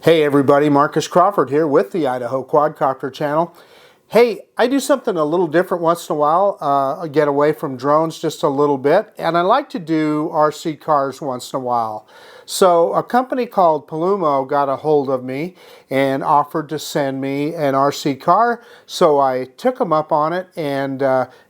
Hey everybody, Marcus Crawford here with the Idaho Quadcopter channel. Hey, I do something a little different once in a while, get away from drones just a little bit, and I like to do RC cars once in a while. So a company called Pulumo got a hold of me and offered to send me an RC car, so I took them up on it, and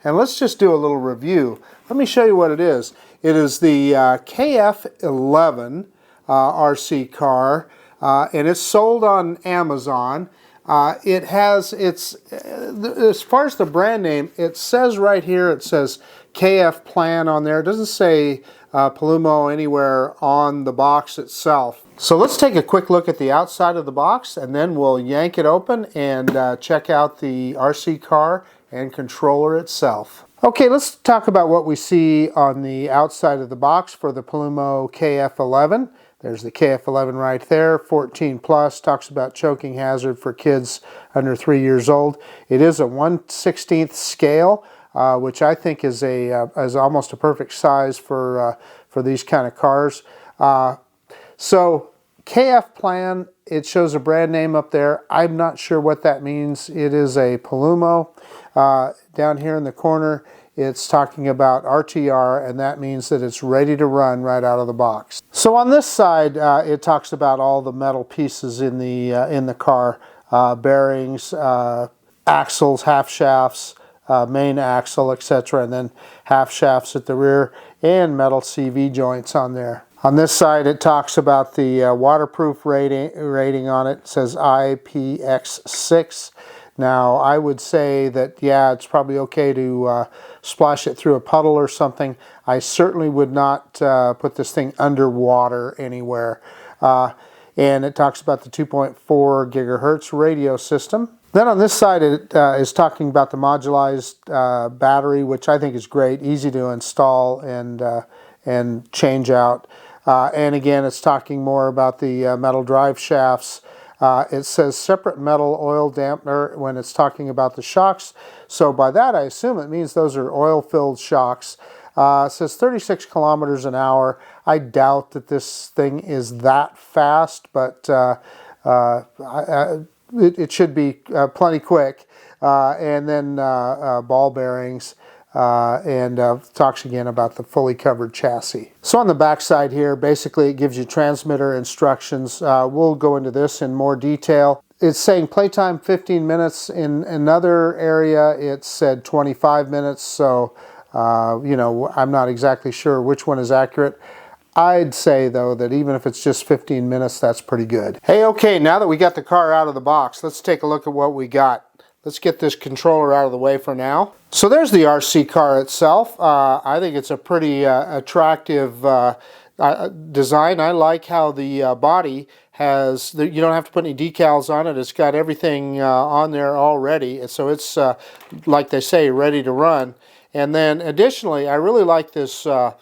let's just do a little review. Let me show you what it is. It is the KF11 RC car. And it's sold on Amazon. It has as far as the brand name, it says right here, it says KFPlan on there. It doesn't say Pulumo anywhere on the box itself. So let's take a quick look at the outside of the box, and then we'll yank it open and check out the RC car and controller itself. Okay, let's talk about what we see on the outside of the box for the Pulumo KF11. There's the KF11 right there, 14 plus, talks about choking hazard for kids under 3 years old. It is a 1/16 scale, which I think is almost a perfect size for these kind of cars. So KFPlan, it shows a brand name up there. I'm not sure what that means. It is a Pulumo. Down here in the corner, it's talking about RTR, and that means that it's ready to run right out of the box. So on this side, it talks about all the metal pieces in the car, bearings, axles, half shafts, main axle, etc., and then half shafts at the rear, and metal CV joints on there. On this side, it talks about the waterproof rating on it. It says IPX6. Now, I would say that, yeah, it's probably okay to splash it through a puddle or something. I certainly would not put this thing underwater anywhere. And it talks about the 2.4 gigahertz radio system. Then on this side, it is talking about the modularized battery, which I think is great, easy to install and change out. And again, it's talking more about the metal drive shafts. It says separate metal oil dampener when it's talking about the shocks. So by that, I assume it means those are oil-filled shocks. It says 36 kilometers an hour. I doubt that this thing is that fast, but it should be plenty quick. And then ball bearings. And talks again about the fully covered chassis. So on the back side here, basically it gives you transmitter instructions. We'll go into this in more detail. It's saying playtime 15 minutes. In another area it said 25 minutes, so you know, I'm not exactly sure which one is accurate. I'd say though that even if it's just 15 minutes, that's pretty good. Hey, okay, now that we got the car out of the box, let's take a look at what we got. Let's get this controller out of the way for now. So there's the RC car itself. I think it's a pretty attractive design. I like how the body has, you don't have to put any decals on it. It's got everything on there already. So it's, like they say, ready to run. And then additionally, I really like this, you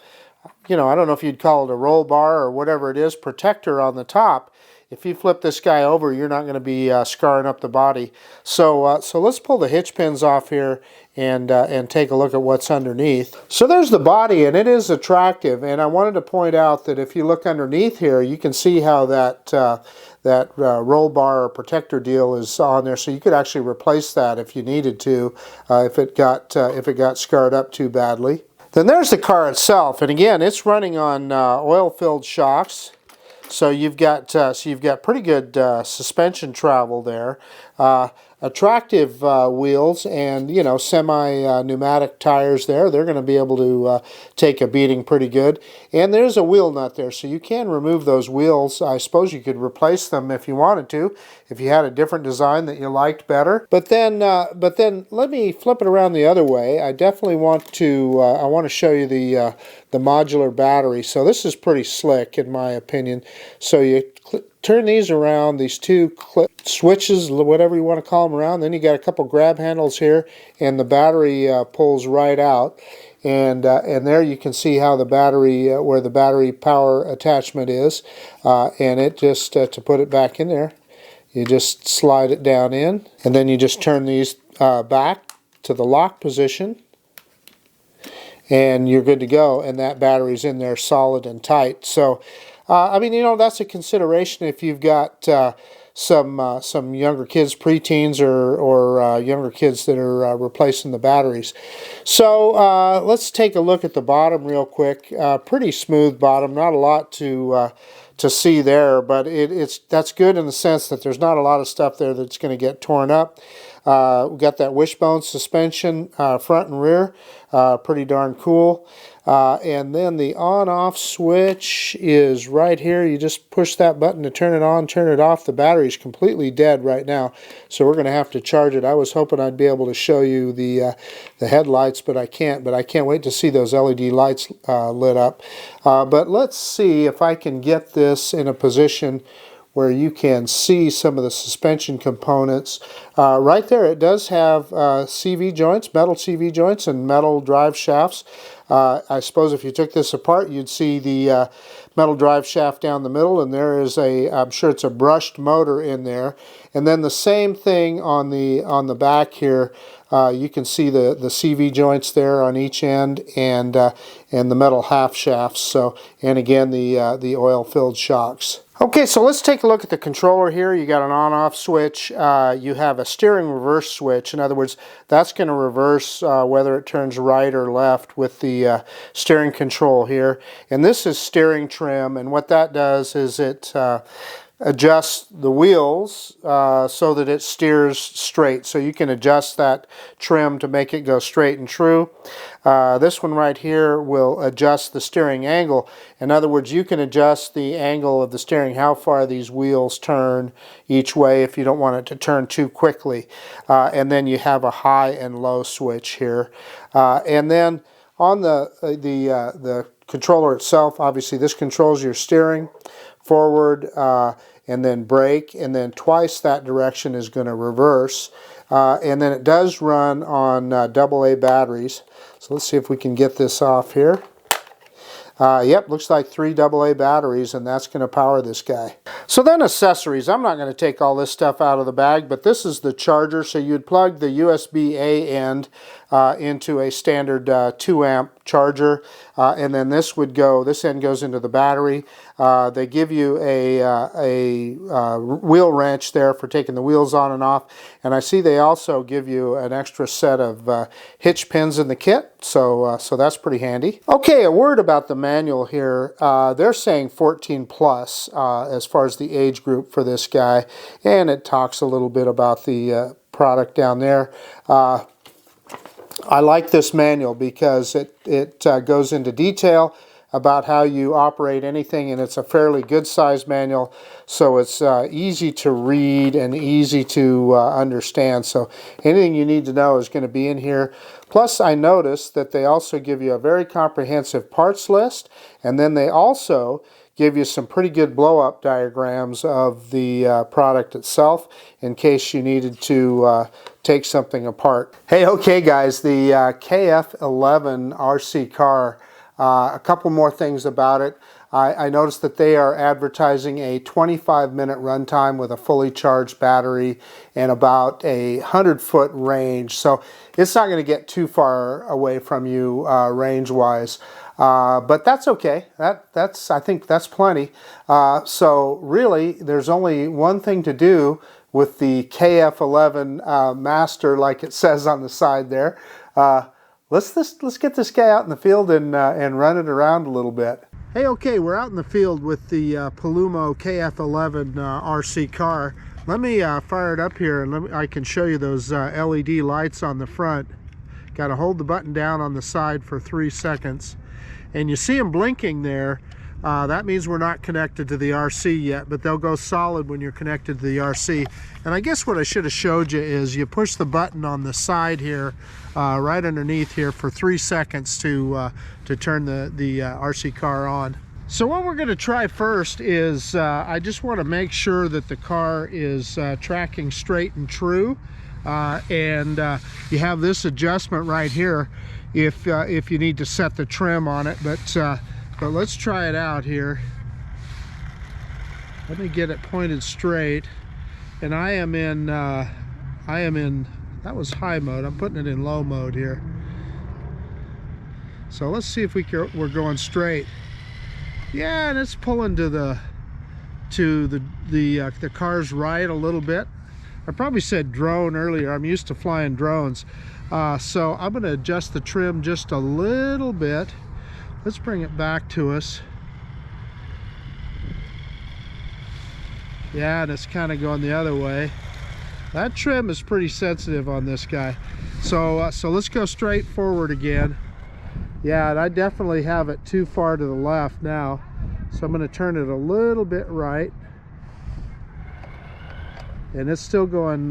know, I don't know if you'd call it a roll bar or whatever it is, protector on the top. If you flip this guy over, you're not going to be scarring up the body. So let's pull the hitch pins off here and take a look at what's underneath. So there's the body, and it is attractive. And I wanted to point out that if you look underneath here, you can see how that roll bar or protector deal is on there. So you could actually replace that if you needed to, if it got scarred up too badly. Then there's the car itself, and again, it's running on oil-filled shocks. So you've got pretty good suspension travel there, attractive wheels, and you know, semi-pneumatic tires there. They're going to be able to take a beating pretty good. And there's a wheel nut there, so you can remove those wheels. I suppose you could replace them if you wanted to, if you had a different design that you liked better. But then let me flip it around the other way. I definitely want to show you the modular battery. So this is pretty slick in my opinion. So you turn these around, these two switches, whatever you want to call them, around. Then you got a couple grab handles here, and the battery pulls right out. And there you can see how the battery, where the battery power attachment is. And it just, to put it back in there, you just slide it down in, and then you just turn these back to the lock position, and you're good to go, and that battery's in there solid and tight. So I mean, you know, that's a consideration if you've got some younger kids, preteens, or younger kids that are replacing the batteries. So let's take a look at the bottom real quick. Pretty smooth bottom, not a lot to see there, but that's good in the sense that there's not a lot of stuff there that's going to get torn up. We got that wishbone suspension front and rear, pretty darn cool. And then the on-off switch is right here. You just push that button to turn it on, turn it off. The battery's completely dead right now, so we're going to have to charge it. I was hoping I'd be able to show you the headlights, but I can't. But I can't wait to see those LED lights lit up. But let's see if I can get this in a position where you can see some of the suspension components. Right there, it does have CV joints, metal CV joints, and metal drive shafts. I suppose if you took this apart, you'd see the metal drive shaft down the middle, and there is I'm sure it's a brushed motor in there. And then the same thing on the back here. You can see the CV joints there on each end, and the metal half shafts. So, and again the oil-filled shocks. Okay, so let's take a look at the controller here. You got an on-off switch. You have a steering reverse switch. In other words, that's going to reverse whether it turns right or left with the steering control here. And this is steering trim, and what that does is it adjusts the wheels so that it steers straight. So you can adjust that trim to make it go straight and true. This one right here will adjust the steering angle. In other words, you can adjust the angle of the steering, how far these wheels turn each way if you don't want it to turn too quickly. And then you have a high and low switch here. And then on the controller itself, obviously this controls your steering, forward, and then brake, and then twice that direction is going to reverse. And then it does run on AA batteries. So let's see if we can get this off here. Yep, looks like 3 AA batteries, and that's going to power this guy. So then accessories. I'm not going to take all this stuff out of the bag, but this is the charger. So you'd plug the USB-A end into a standard 2 amp charger, and then this end goes into the battery. They give you a wheel wrench there for taking the wheels on and off, and I see they also give you an extra set of hitch pins in the kit, so that's pretty handy. Okay, a word about the manual here. They're saying 14 plus as far as the age group for this guy, and it talks a little bit about the product down there. I like this manual because it goes into detail about how you operate anything, and it's a fairly good size manual, so it's easy to read and easy to understand. So anything you need to know is going to be in here. Plus, I noticed that they also give you a very comprehensive parts list, and then they also give you some pretty good blow-up diagrams of the product itself in case you needed to take something apart. Hey, okay guys, the KF11 RC car, a couple more things about it. I noticed that they are advertising a 25-minute runtime with a fully charged battery and about 100-foot range. So it's not going to get too far away from you range-wise. But that's okay. I think that's plenty. So really, there's only one thing to do with the KF11 Master, like it says on the side there. Let's get this guy out in the field and run it around a little bit. Hey, okay, we're out in the field with the Pulumo KF11 RC car. Let me fire it up here, and I can show you those LED lights on the front. Got to hold the button down on the side for 3 seconds. And you see them blinking there. That means we're not connected to the RC yet, but they'll go solid when you're connected to the RC. And I guess what I should have showed you is you push the button on the side here, right underneath here, for 3 seconds to turn the RC car on. So what we're going to try first is I just want to make sure that the car is tracking straight and true. And you have this adjustment right here if you need to set the trim on it, but let's try it out here. Let me get it pointed straight, and I am in that was high mode. I'm putting it in low mode here. So let's see if we're going straight. Yeah, and it's pulling to the car's right a little bit. I probably said drone earlier. I'm used to flying drones. So I'm going to adjust the trim just a little bit. Let's bring it back to us. Yeah, and it's kind of going the other way. That trim is pretty sensitive on this guy. So let's go straight forward again. Yeah, and I definitely have it too far to the left now. So I'm going to turn it a little bit right. And it's still going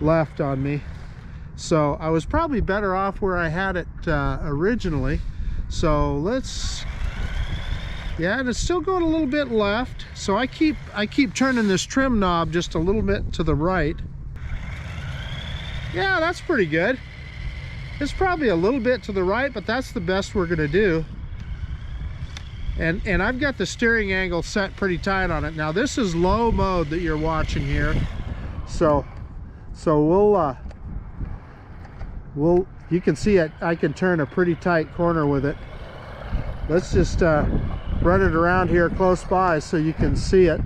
left on me. So I was probably better off where I had it originally. So let's, yeah, and it's still going a little bit left. So I keep turning this trim knob just a little bit to the right. Yeah, that's pretty good. It's probably a little bit to the right, but that's the best we're gonna do. And I've got the steering angle set pretty tight on it. Now this is low mode that you're watching here. So you can see it, I can turn a pretty tight corner with it. Let's just run it around here close by so you can see it.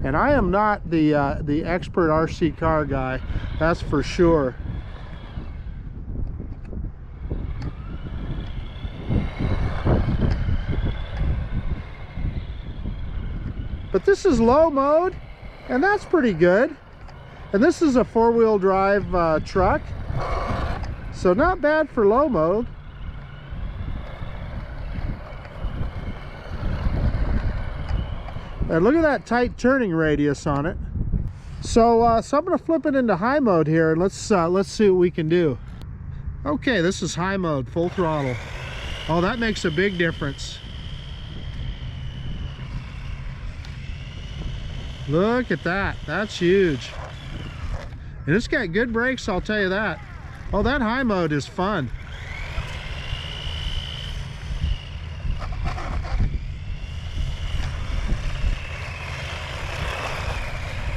And I am not the expert RC car guy, that's for sure. But this is low mode, and that's pretty good. And this is a four-wheel drive truck, so not bad for low mode. And look at that tight turning radius on it. So I'm going to flip it into high mode here, and let's see what we can do. Okay, this is high mode, full throttle. Oh, that makes a big difference. Look at that, that's huge. And it's got good brakes, I'll tell you that. Oh, that high mode is fun.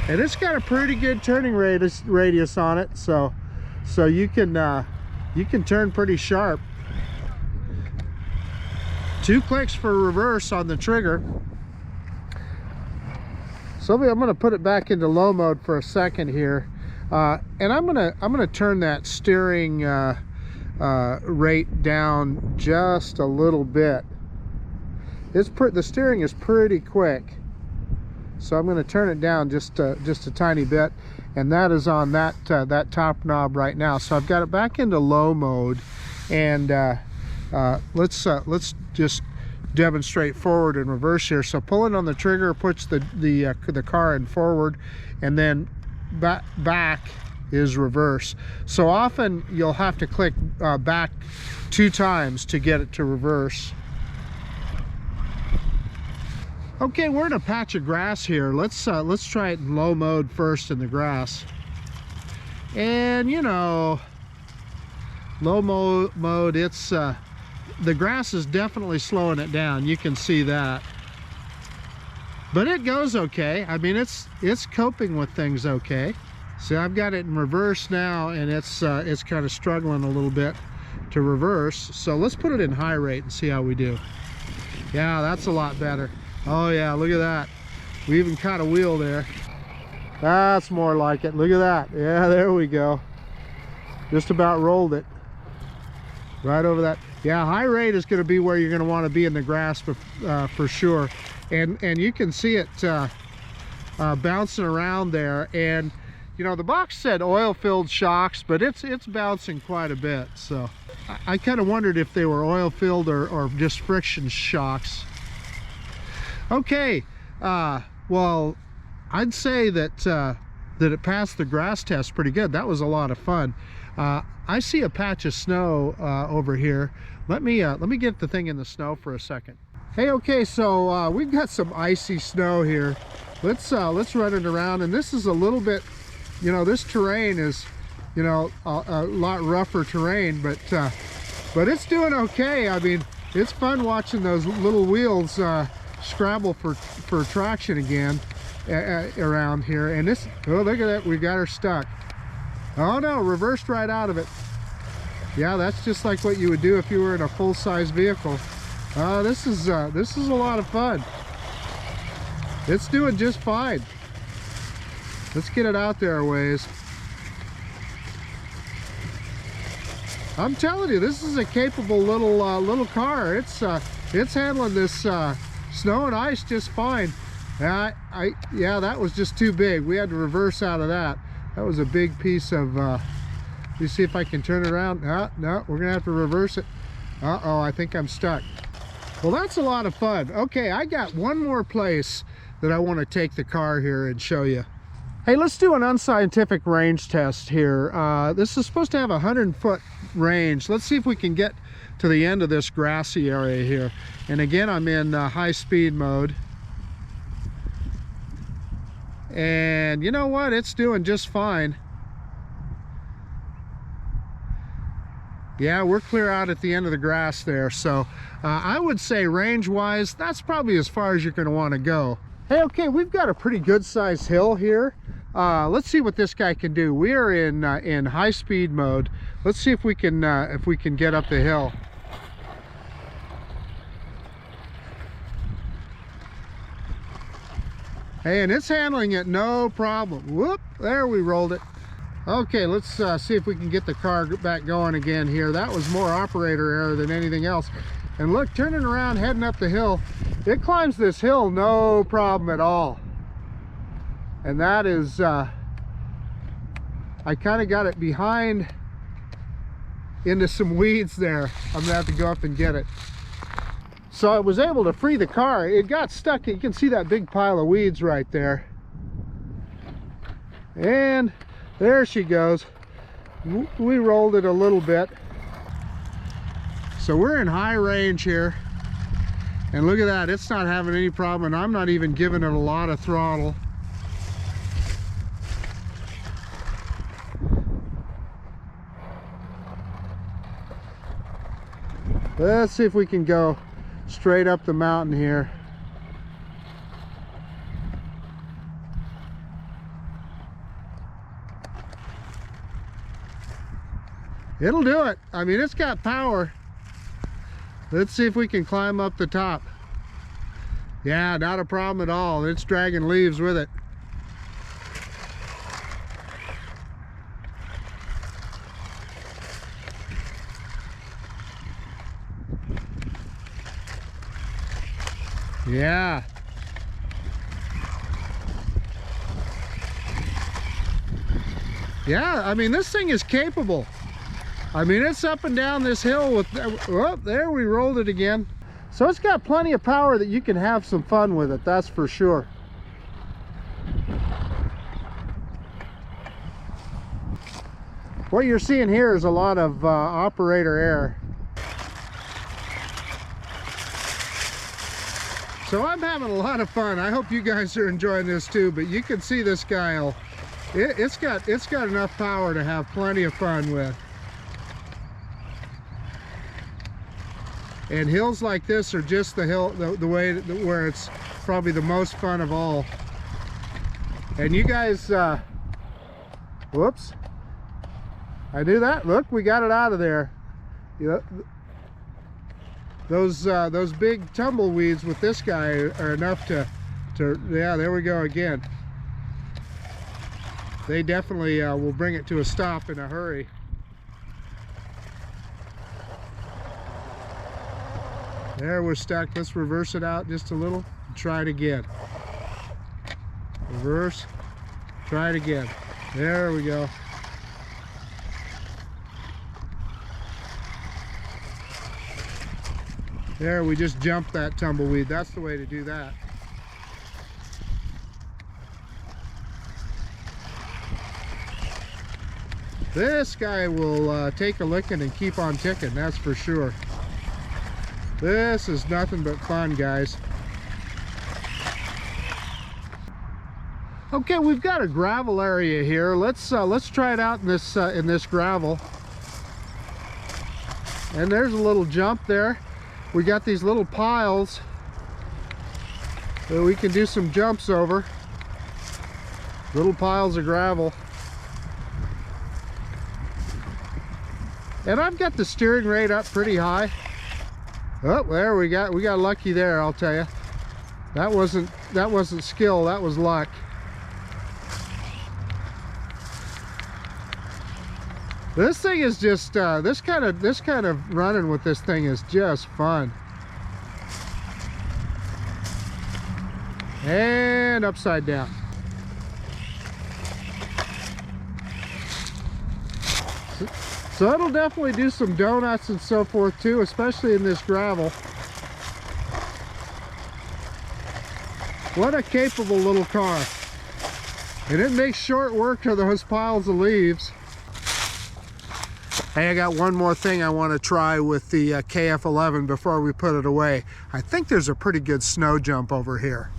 And it's got a pretty good turning radius on it, so you can turn pretty sharp. 2 clicks for reverse on the trigger. So I'm going to put it back into low mode for a second here, and I'm gonna turn that steering rate down just a little bit. The steering is pretty quick, so I'm going to turn it down just a tiny bit, and that is on that top knob right now. So I've got it back into low mode, and let's just demonstrate forward and reverse here. So pulling on the trigger puts the car in forward, and then back is reverse. So often you'll have to click back 2 times to get it to reverse. Okay, we're in a patch of grass here. Let's try it in low mode first in the grass. And you know, low mode, it's the grass is definitely slowing it down. You can see that, but it goes okay. I mean, it's coping with things okay. See, I've got it in reverse now, and it's kind of struggling a little bit to reverse. So let's put it in high rate and see how we do. Yeah, that's a lot better. Oh yeah, look at that. We even caught a wheel there. That's more like it. Look at that. Yeah, there we go. Just about rolled it right over that. Yeah, high rate is going to be where you're going to want to be in the grass for sure. And you can see it bouncing around there. And you know, the box said oil-filled shocks, but it's bouncing quite a bit. So I kind of wondered if they were oil-filled or just friction shocks. Okay, well, I'd say that it passed the grass test pretty good. That was a lot of fun. I see a patch of snow over here. Let me get the thing in the snow for a second. Hey, okay, so we've got some icy snow here. Let's run it around, and this is a little bit, you know, this terrain is, you know, a lot rougher terrain, but it's doing okay. I mean, it's fun watching those little wheels scrabble for traction again around here. And this, oh, look at that, we got her stuck. Oh no, reversed right out of it. Yeah, that's just like what you would do if you were in a full-size vehicle. This is a lot of fun. It's doing just fine. Let's get it out there a ways. I'm telling you, this is a capable little car. It's handling this snow and ice just fine. Yeah, that was just too big. We had to reverse out of that. That was a big piece of. Let me see if I can turn it around. No, we're gonna have to reverse it. Uh-oh, I think I'm stuck. Well, that's a lot of fun. Okay, I got one more place that I want to take the car here and show you. Hey, let's do an unscientific range test here. This is supposed to have a 100-foot range. Let's see if we can get to the end of this grassy area here. And again, I'm in high speed mode. And you know what? It's doing just fine. Yeah, we're clear out at the end of the grass there. So I would say range-wise, that's probably as far as you're going to want to go. Hey, okay, we've got a pretty good-sized hill here. Let's see what this guy can do. We are in high-speed mode. Let's see if we can get up the hill. Hey, and it's handling it no problem. Whoop, there we rolled it. Okay, let's see if we can get the car back going again here. That was more operator error than anything else. And look, turning around, heading up the hill. It climbs this hill no problem at all. And that is, I kind of got it behind into some weeds there. I'm gonna have to go up and get it. So I was able to free the car. It got stuck. You can see that big pile of weeds right there. And there she goes. We rolled it a little bit. So we're in high range here. And look at that, it's not having any problem, and I'm not even giving it a lot of throttle. Let's see if we can go straight up the mountain here. It'll do it. I mean, it's got power. Let's see if we can climb up the top. Yeah, not a problem at all. It's dragging leaves with it. Yeah. Yeah, I mean, this thing is capable. I mean, it's up and down this hill with, oh, there we rolled it again. So it's got plenty of power that you can have some fun with it, that's for sure. What you're seeing here is a lot of operator error. So I'm having a lot of fun. I hope you guys are enjoying this too, but you can see this guy, it's got enough power to have plenty of fun with. And hills like this are just the hill, the way where it's probably the most fun of all. And you guys, whoops, I knew that. Look, we got it out of there. You know, those big tumbleweeds with this guy are enough to yeah, there we go again. They definitely will bring it to a stop in a hurry. There, we're stuck. Let's reverse it out just a little and try it again. Reverse, try it again. There we go. There, we just jumped that tumbleweed. That's the way to do that. This guy will take a licking and keep on ticking, that's for sure. This is nothing but fun, guys. Okay, we've got a gravel area here. Let's try it out in this gravel. And there's a little jump there. We got these little piles that we can do some jumps over. Little piles of gravel. And I've got the steering rate up pretty high. Oh, there we got lucky there, I'll tell you. That wasn't skill, that was luck. This thing is just this kind of running with this thing is just fun. And upside down. So it'll definitely do some donuts and so forth too, especially in this gravel. What a capable little car. And it makes short work of those piles of leaves. Hey, I got one more thing I want to try with the KF11 before we put it away. I think there's a pretty good snow jump over here.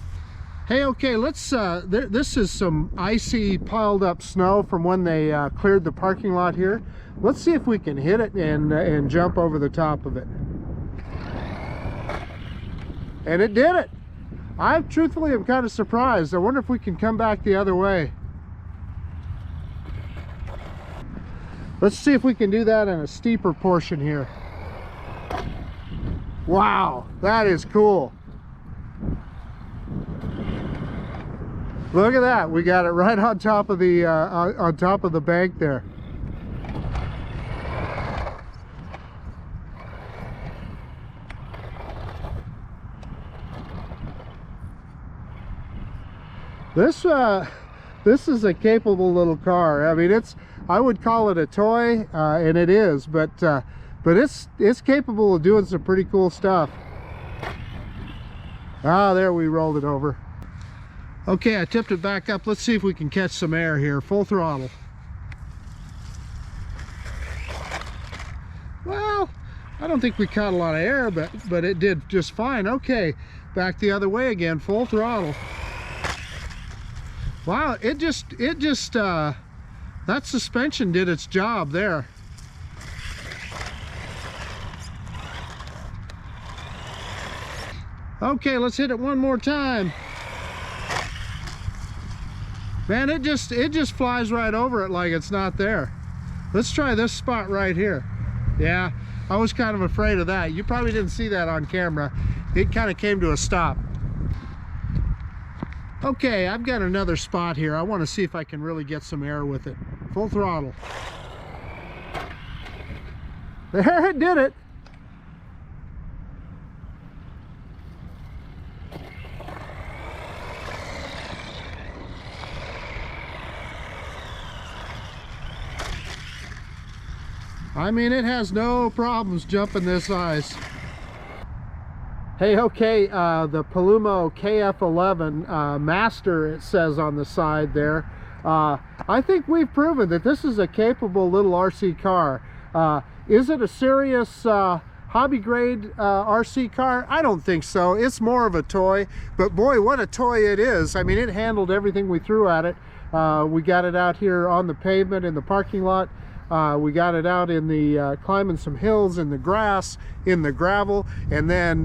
Hey, okay, let's, this is some icy piled up snow from when they cleared the parking lot here. Let's see if we can hit it and jump over the top of it. And it did it. I truthfully am kind of surprised. I wonder if we can come back the other way. Let's see if we can do that in a steeper portion here. Wow, that is cool. Look at that. We got it right on top of the bank there. This is a capable little car. I mean, I would call it a toy, and it is, but it's capable of doing some pretty cool stuff. Ah, there, we rolled it over. Okay, I tipped it back up. Let's see if we can catch some air here. Full throttle. Well, I don't think we caught a lot of air, but it did just fine. Okay, back the other way again. Full throttle. Wow, that suspension did its job there. Okay, let's hit it one more time. Man, it just flies right over it like it's not there. Let's try this spot right here. Yeah, I was kind of afraid of that. You probably didn't see that on camera. It kind of came to a stop. Okay, I've got another spot here. I want to see if I can really get some air with it. Full throttle. There, it did it. I mean, it has no problems jumping this ice. Hey, okay, the Pulumo KF11 Master, it says on the side there. I think we've proven that this is a capable little RC car. Is it a serious hobby grade RC car? I don't think so. It's more of a toy, but boy, what a toy it is. I mean, it handled everything we threw at it. We got it out here on the pavement in the parking lot. We got it out in the climbing some hills in the grass, in the gravel, and then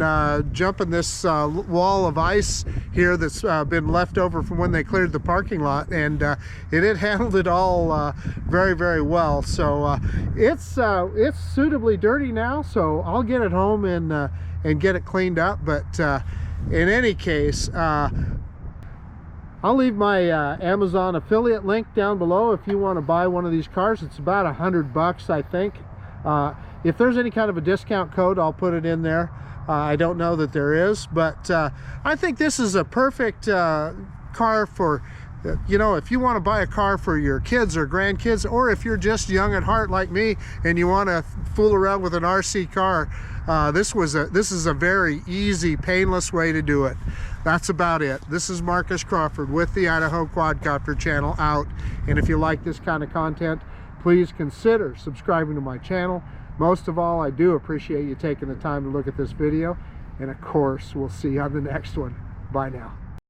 jumping this wall of ice here that's been left over from when they cleared the parking lot, and it handled it all very, very well. So it's suitably dirty now, so I'll get it home and get it cleaned up. But in any case, I'll leave my Amazon affiliate link down below if you want to buy one of these cars. It's about $100, I think. If there's any kind of a discount code, I'll put it in there. I don't know that there is, but I think this is a perfect car for, you know, if you want to buy a car for your kids or grandkids, or if you're just young at heart like me and you want to fool around with an RC car, this is a very easy, painless way to do it. That's about it. This is Marcus Crawford with the Idaho Quadcopter channel out. And if you like this kind of content, please consider subscribing to my channel. Most of all, I do appreciate you taking the time to look at this video. And of course, we'll see you on the next one. Bye now.